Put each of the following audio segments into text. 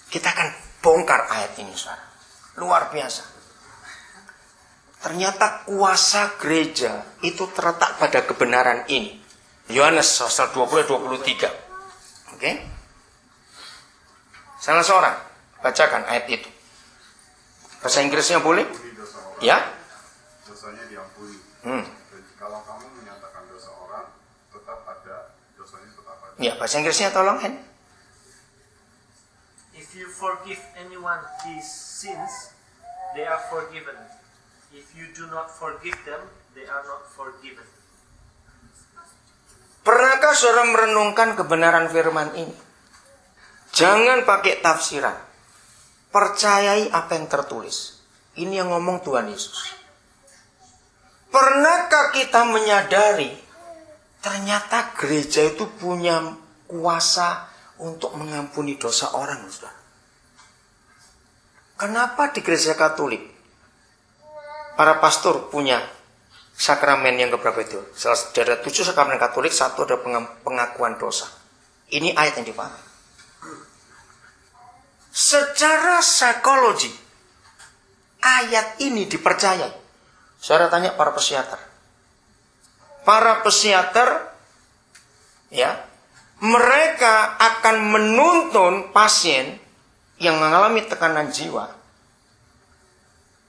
Kita akan bongkar ayat ini, saudara. Luar biasa. Ternyata kuasa gereja itu terletak pada kebenaran ini. Yohanes pasal 20-23. Oke? Salah seorang bacakan ayat itu. Bahasa Inggrisnya boleh? Ya? Dosanya diampuni. Kalau kamu menyatakan dosa orang, tetap ada, dosanya tetap ada. Ya, bahasa Inggrisnya tolong, Hen. If you forgive anyone his sins, they are forgiven. If you do not forgive them, they are not forgiven. Pernahkah saudara merenungkan kebenaran firman ini? Jangan pakai tafsiran. Percayai apa yang tertulis. Ini yang ngomong Tuhan Yesus. Pernahkah kita menyadari ternyata gereja itu punya kuasa untuk mengampuni dosa orang, saudara? Kenapa di gereja Katolik para pastor punya sakramen yang keberapa itu? Ada 7 sakramen Katolik, 1 ada pengakuan dosa. Ini ayat yang dipakai. Secara psikologi, ayat ini dipercayai. Saudara tanya para psikiater. Para psikiater, ya, mereka akan menuntun pasien yang mengalami tekanan jiwa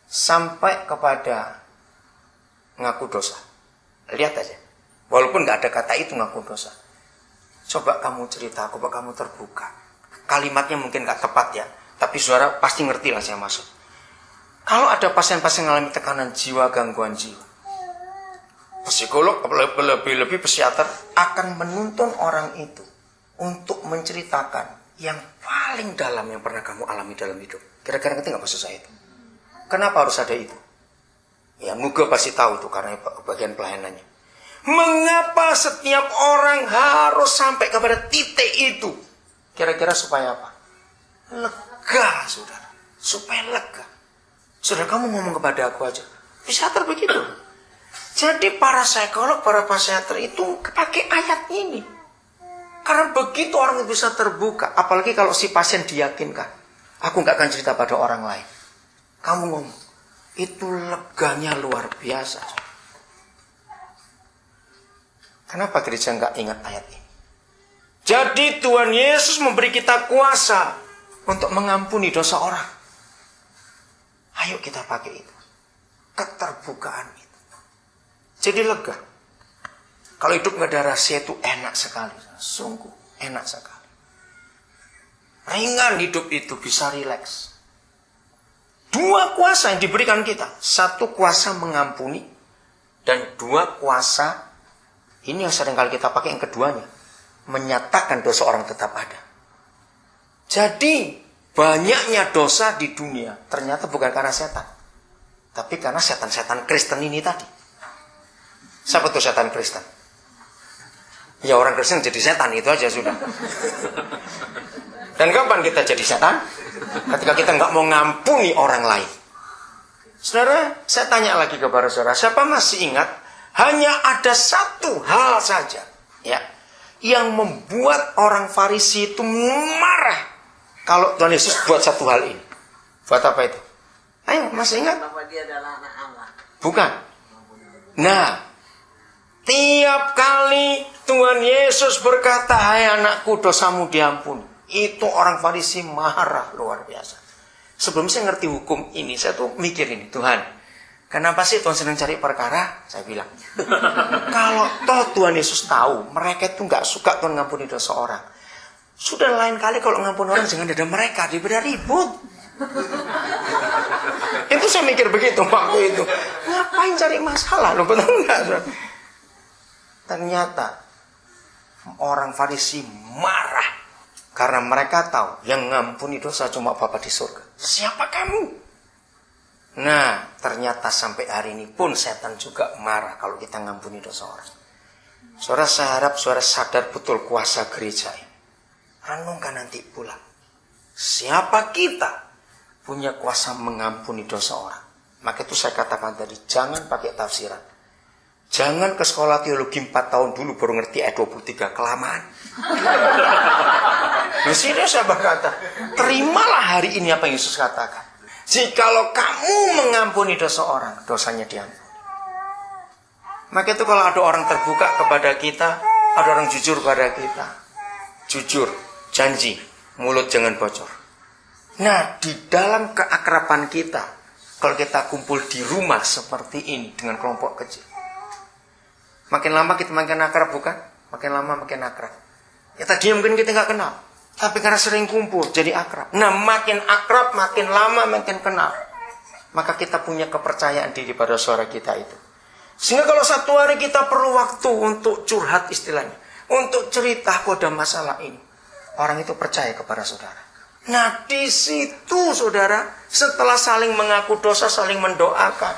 sampai kepada ngaku dosa. Lihat aja. Walaupun gak ada kata itu ngaku dosa. Coba kamu cerita, coba kamu terbuka. Kalimatnya mungkin gak tepat ya, tapi saudara pasti ngerti lah saya maksud. Kalau ada pasien-pasien mengalami tekanan jiwa, gangguan jiwa, psikolog, lebih-lebih psikiater akan menuntun orang itu untuk menceritakan yang paling dalam yang pernah kamu alami dalam hidup. Kira-kira ngerti gak maksud saya itu? Kenapa harus ada itu? Ya, Nuga pasti tahu itu karena bagian pelayanannya. Mengapa setiap orang harus sampai kepada titik itu? Kira-kira supaya apa? Lega, saudara. Supaya lega. Saudara, kamu ngomong kepada aku aja. Psikiater begitu. Jadi para psikolog, para psikiater itu pakai ayat ini. Karena begitu orang itu bisa terbuka. Apalagi kalau si pasien diyakinkan. Aku gak akan cerita pada orang lain. Kamu ngomong. Itu leganya luar biasa. Kenapa gereja gak ingat ayat ini? Jadi Tuhan Yesus memberi kita kuasa untuk mengampuni dosa orang. Ayo kita pakai itu. Keterbukaan itu. Jadi lega. Kalau hidup gak ada rahasia itu enak sekali. Sungguh enak sekali. Ringan hidup itu, bisa rileks. 2 kuasa yang diberikan kita. 1 kuasa mengampuni. Dan 2 kuasa, ini yang seringkali kita pakai yang keduanya, menyatakan dosa orang tetap ada. Jadi banyaknya dosa di dunia ternyata bukan karena setan, tapi karena setan-setan Kristen ini tadi. Siapa tuh setan Kristen? Ya orang Kristen jadi setan, itu aja sudah. Dan kapan kita jadi setan? Ketika kita nggak mau ngampuni orang lain. Saudara, saya tanya lagi kepada saudara, siapa masih ingat hanya ada 1 hal saja, ya, yang membuat orang Farisi itu marah kalau Tuhan Yesus buat 1 hal ini? Buat apa itu? Ayo, masih ingat? Bahwa dia adalah anak Allah. Bukan. Nah, tiap kali Tuhan Yesus berkata, "Hai anakku, dosamu diampuni," itu orang Farisi marah luar biasa. Sebelum saya ngerti hukum ini, saya tuh mikir ini, Tuhan, kenapa sih Tuhan sedang cari perkara? Saya bilang, kalau toh Tuhan Yesus tahu mereka itu nggak suka Tuhan ngampuni dosa orang, sudah lain kali kalau ngampuni orang jangan ada mereka, daripada ribut. Itu saya mikir begitu waktu itu. Ngapain cari masalah? Loh, betul nggak? Ternyata orang Farisi marah karena mereka tahu yang ngampuni dosa cuma Bapa di surga. Siapa kamu? Nah, ternyata sampai hari ini pun setan juga marah kalau kita ngampuni dosa orang. Saudara, saya harap saudara sadar betul kuasa gereja ini. Renungkan nanti pulang. Siapa kita punya kuasa mengampuni dosa orang? Maka itu saya katakan tadi, jangan pakai tafsiran. Jangan ke sekolah teologi 4 tahun dulu baru ngerti ayat 23, kelamaan. Nah, serius saya berkata, terimalah hari ini apa yang Yesus katakan. Jikalau kamu mengampuni dosa orang, dosanya diampuni. Maka itu kalau ada orang terbuka kepada kita, ada orang jujur pada kita, jujur, janji, mulut jangan bocor. Nah, di dalam keakraban kita, kalau kita kumpul di rumah seperti ini dengan kelompok kecil, makin lama kita makin akrab, bukan? Makin lama makin akrab. Ya tadi mungkin kita nggak kenal, tapi karena sering kumpul jadi akrab. Nah, makin akrab, makin lama makin kenal. Maka kita punya kepercayaan diri pada suara kita itu. Sehingga kalau satu hari kita perlu waktu untuk curhat istilahnya, untuk cerita aku ada masalah ini, orang itu percaya kepada saudara. Nah, di situ saudara, setelah saling mengaku dosa, saling mendoakan,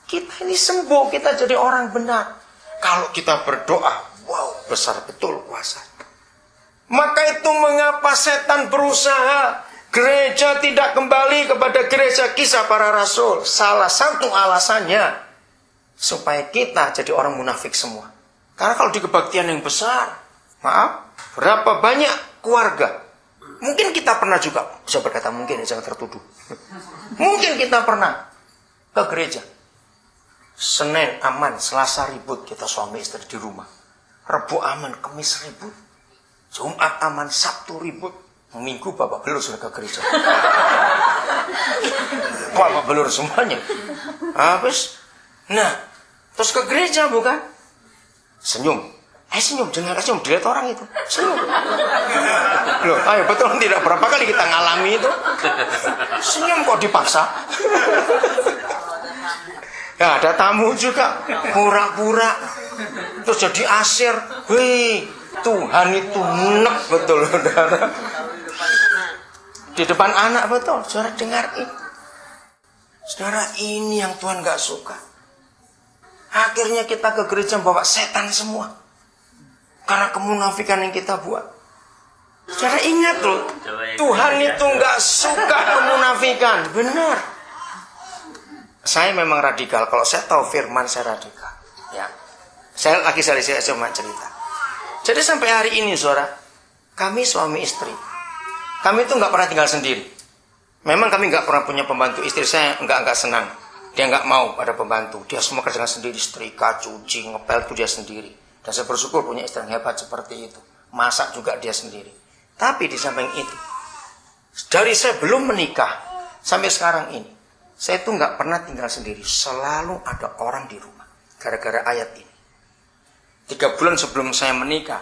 kita ini sembuh, kita jadi orang benar. Kalau kita berdoa, wow, besar betul kuasa. Maka itu mengapa setan berusaha gereja tidak kembali kepada gereja kisah para rasul. Salah satu alasannya supaya kita jadi orang munafik semua. Karena kalau di kebaktian yang besar, maaf, berapa banyak keluarga, mungkin kita pernah juga, bisa berkata mungkin, jangan tertuduh. Mungkin kita pernah ke gereja. Senin aman, Selasa ribut, kita suami istri di rumah. Rebu aman, Kamis ribut. Jumat aman, Sabtu ribut. Minggu bapak belur sudah ke gereja. Bapak belur semuanya. Habis. Nah, terus ke gereja bukan? Senyum. Senyum, jangan senyum, dilihat orang itu. Senyum. Loh, ayo betul tidak? Berapa kali kita ngalami itu? Senyum kok dipaksa? Ya, ada tamu juga, pura-pura. Terus jadi asir. Wih, Tuhan itu nek betul, saudara. Di depan anak betul, saudara dengar ini. Saudara, ini yang Tuhan gak suka. Akhirnya kita ke gereja bawa setan semua. Karena kemunafikan yang kita buat. Saudara ingat loh, Tuhan itu gak suka kemunafikan. Benar. Saya memang radikal. Kalau saya tahu firman, saya radikal. Ya, saya cuma cerita. Jadi sampai hari ini, saudara, kami suami istri, kami itu nggak pernah tinggal sendiri. Memang kami nggak pernah punya pembantu. Istri saya nggak senang. Dia nggak mau ada pembantu. Dia semua kerjakan sendiri, setrika, cuci, ngepel itu dia sendiri. Dan saya bersyukur punya istri yang hebat seperti itu. Masak juga dia sendiri. Tapi di samping itu, dari saya belum menikah sampai sekarang ini, saya itu nggak pernah tinggal sendiri. Selalu ada orang di rumah. Gara-gara ayat ini. 3 bulan sebelum saya menikah,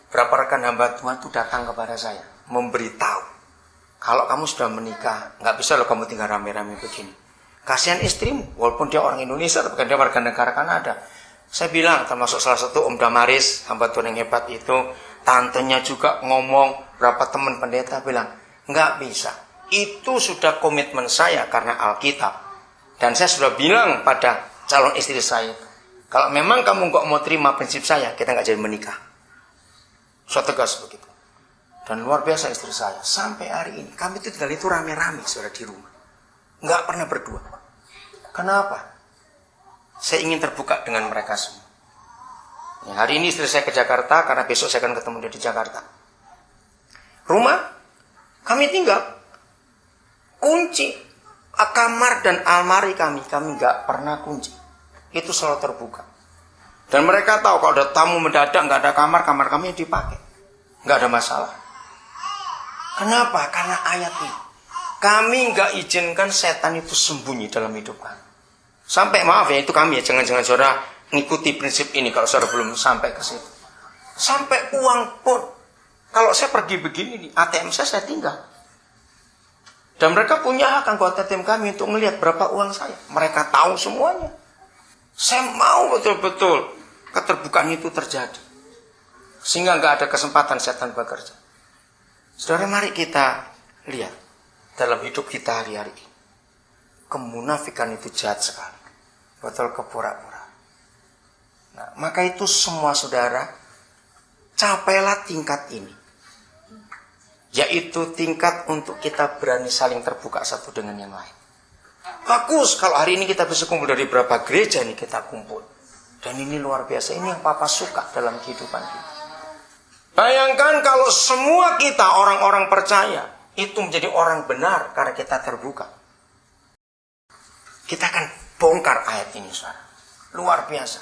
berapa rekan hamba Tuhan itu datang kepada saya, memberitahu, kalau kamu sudah menikah, nggak bisa loh kamu tinggal rame-rame begini. Kasihan istrimu, walaupun dia orang Indonesia, tapi dia warga negara Kanada. Saya bilang, termasuk salah satu Om Damaris, hamba Tuhan yang hebat itu, tantenya juga ngomong, berapa teman pendeta bilang, nggak bisa. Itu sudah komitmen saya karena Alkitab. Dan saya sudah bilang pada calon istri saya, kalau memang kamu nggak mau terima prinsip saya, kita nggak jadi menikah. Saya tegas begitu. Dan luar biasa istri saya. Sampai hari ini, kami itu tinggal itu rame-rame saudara di rumah. Nggak pernah berdua. Kenapa? Saya ingin terbuka dengan mereka semua. Ya, hari ini istri saya ke Jakarta, karena besok saya akan ketemu dia di Jakarta. Rumah, kami tinggal. Kunci kamar dan almari kami nggak pernah kunci. Itu selalu terbuka. Dan mereka tahu kalau ada tamu mendadak nggak ada kamar kami dipakai, nggak ada masalah. Kenapa? Karena ayat ini. Kami nggak izinkan setan itu sembunyi dalam hidup kami. Sampai maaf ya, itu kami ya, jangan saudara ngikuti prinsip ini kalau saudara belum sampai ke situ. Sampai uang pun, kalau saya pergi begini nih, ATM saya tinggal. Dan mereka punya hak anggota tim kami untuk melihat berapa uang saya. Mereka tahu semuanya. Saya mau betul-betul keterbukaan itu terjadi. Sehingga nggak ada kesempatan setan bekerja. Saudara, mari kita lihat dalam hidup kita hari-hari ini. Kemunafikan itu jahat sekali. Betul, kepura-pura. Nah, maka itu semua saudara, capailah tingkat ini. Yaitu tingkat untuk kita berani saling terbuka satu dengan yang lain. Bagus kalau hari ini kita bisa kumpul dari berapa gereja nih kita kumpul. Dan ini luar biasa, ini yang Papa suka dalam kehidupan kita. Bayangkan kalau semua kita orang-orang percaya itu menjadi orang benar karena kita terbuka. Kita akan bongkar ayat ini, saudara. Luar biasa.